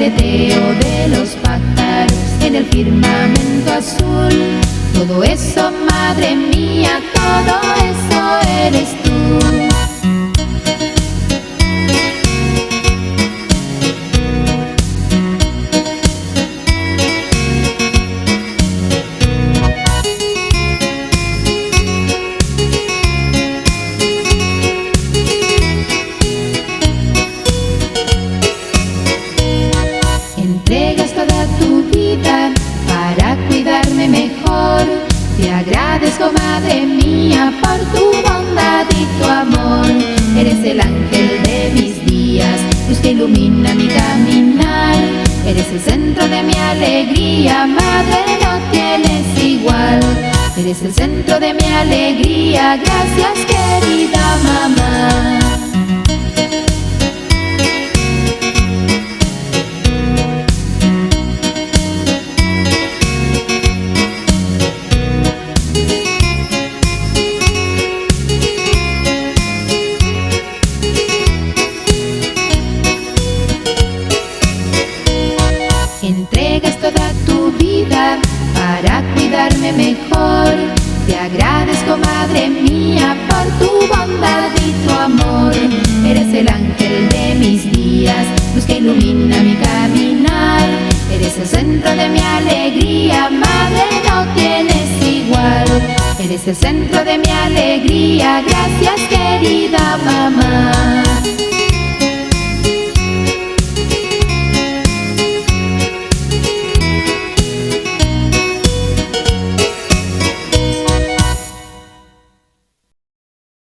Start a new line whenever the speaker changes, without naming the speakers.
aleteo de los pájaros en el firmamento azul. Todo eso, madre mía, todo eso eres tú. Entregas toda tu vida para cuidarme mejor. Te agradezco, madre mía, por tu bondad y tu amor. Eres el ángel de mis días, luz que ilumina mi caminar. Eres el centro de mi alegría, madre, no tienes igual. Eres el centro de mi alegría, gracias querida mamá. Entregas toda tu vida para cuidarme mejor. Te agradezco, madre mía, por tu bondad y tu amor. Eres el ángel de mis días, luz que ilumina mi caminar. Eres el centro de mi alegría, madre, no tienes igual. Eres el centro de mi alegría, gracias querida mamá.